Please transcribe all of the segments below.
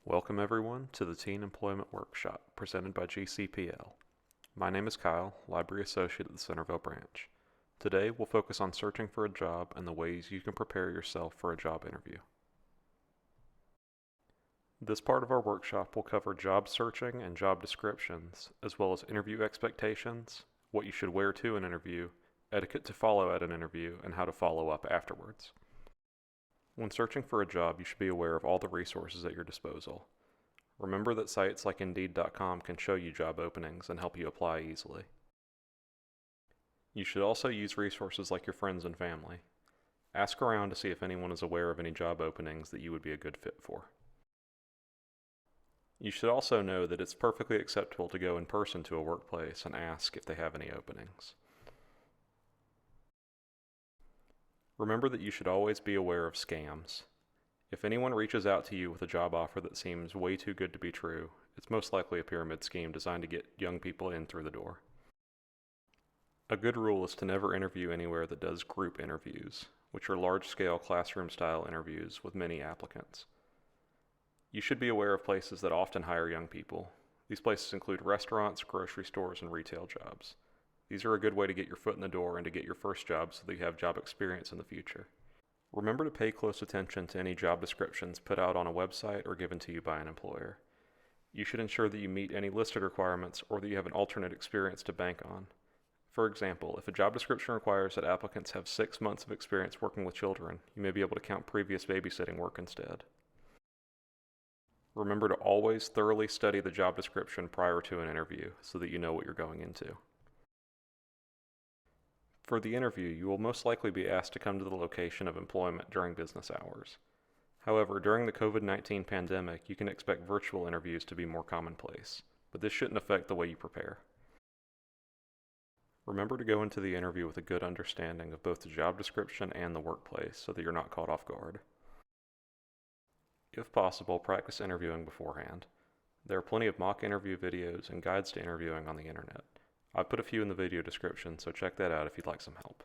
Welcome everyone to the Teen Employment Workshop presented by GCPL. My name is Kyle, Library Associate at the Centerville Branch. Today we'll focus on searching for a job and the ways you can prepare yourself for a job interview. This part of our workshop will cover job searching and job descriptions, as well as interview expectations, what you should wear to an interview, etiquette to follow at an interview, and how to follow up afterwards. When searching for a job, you should be aware of all the resources at your disposal. Remember that sites like Indeed.com can show you job openings and help you apply easily. You should also use resources like your friends and family. Ask around to see if anyone is aware of any job openings that you would be a good fit for. You should also know that it's perfectly acceptable to go in person to a workplace and ask if they have any openings. Remember that you should always be aware of scams. If anyone reaches out to you with a job offer that seems way too good to be true, it's most likely a pyramid scheme designed to get young people in through the door. A good rule is to never interview anywhere that does group interviews, which are large-scale classroom-style interviews with many applicants. You should be aware of places that often hire young people. These places include restaurants, grocery stores, and retail jobs. These are a good way to get your foot in the door and to get your first job so that you have job experience in the future. Remember to pay close attention to any job descriptions put out on a website or given to you by an employer. You should ensure that you meet any listed requirements or that you have an alternate experience to bank on. For example, if a job description requires that applicants have 6 months of experience working with children, you may be able to count previous babysitting work instead. Remember to always thoroughly study the job description prior to an interview so that you know what you're going into. For the interview, you will most likely be asked to come to the location of employment during business hours. However, during the COVID-19 pandemic, you can expect virtual interviews to be more commonplace, but this shouldn't affect the way you prepare. Remember to go into the interview with a good understanding of both the job description and the workplace so that you're not caught off guard. If possible, practice interviewing beforehand. There are plenty of mock interview videos and guides to interviewing on the internet. I've put a few in the video description, so check that out if you'd like some help.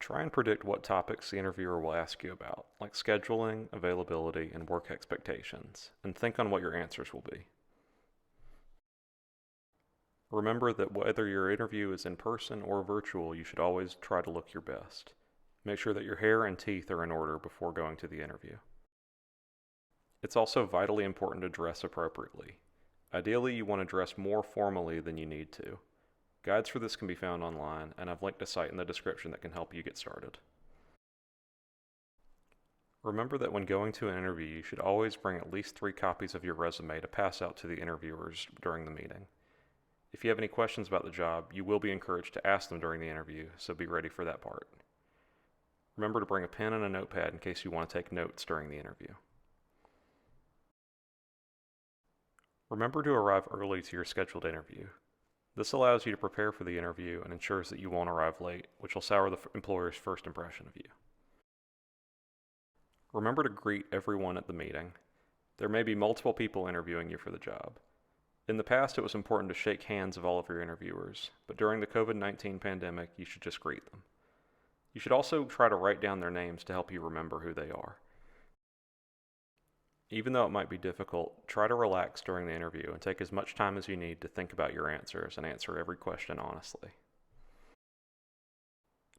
Try and predict what topics the interviewer will ask you about, like scheduling, availability, and work expectations, and think on what your answers will be. Remember that whether your interview is in person or virtual, you should always try to look your best. Make sure that your hair and teeth are in order before going to the interview. It's also vitally important to dress appropriately. Ideally, you want to dress more formally than you need to. Guides for this can be found online, and I've linked a site in the description that can help you get started. Remember that when going to an interview, you should always bring at least 3 copies of your resume to pass out to the interviewers during the meeting. If you have any questions about the job, you will be encouraged to ask them during the interview, so be ready for that part. Remember to bring a pen and a notepad in case you want to take notes during the interview. Remember to arrive early to your scheduled interview. This allows you to prepare for the interview and ensures that you won't arrive late, which will sour the employer's first impression of you. Remember to greet everyone at the meeting. There may be multiple people interviewing you for the job. In the past, it was important to shake hands of all of your interviewers, but during the COVID-19 pandemic, you should just greet them. You should also try to write down their names to help you remember who they are. Even though it might be difficult, try to relax during the interview and take as much time as you need to think about your answers and answer every question honestly.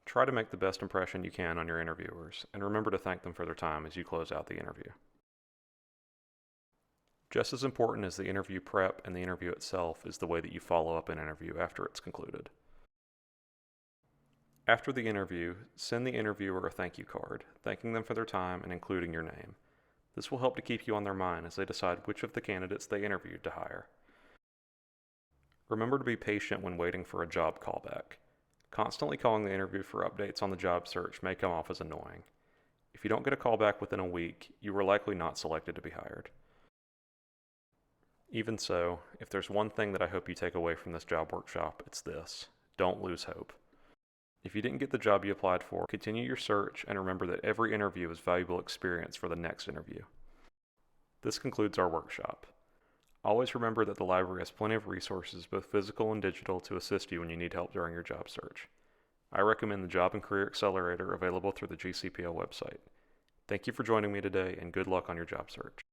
Try to make the best impression you can on your interviewers, and remember to thank them for their time as you close out the interview. Just as important as the interview prep and the interview itself is the way that you follow up an interview after it's concluded. After the interview, send the interviewer a thank you card, thanking them for their time and including your name. This will help to keep you on their mind as they decide which of the candidates they interviewed to hire. Remember to be patient when waiting for a job callback. Constantly calling the interview for updates on the job search may come off as annoying. If you don't get a callback within a week, you were likely not selected to be hired. Even so, if there's one thing that I hope you take away from this job workshop, it's this: don't lose hope. If you didn't get the job you applied for, continue your search and remember that every interview is valuable experience for the next interview. This concludes our workshop. Always remember that the library has plenty of resources, both physical and digital, to assist you when you need help during your job search. I recommend the Job and Career Accelerator available through the GCPL website. Thank you for joining me today, and good luck on your job search.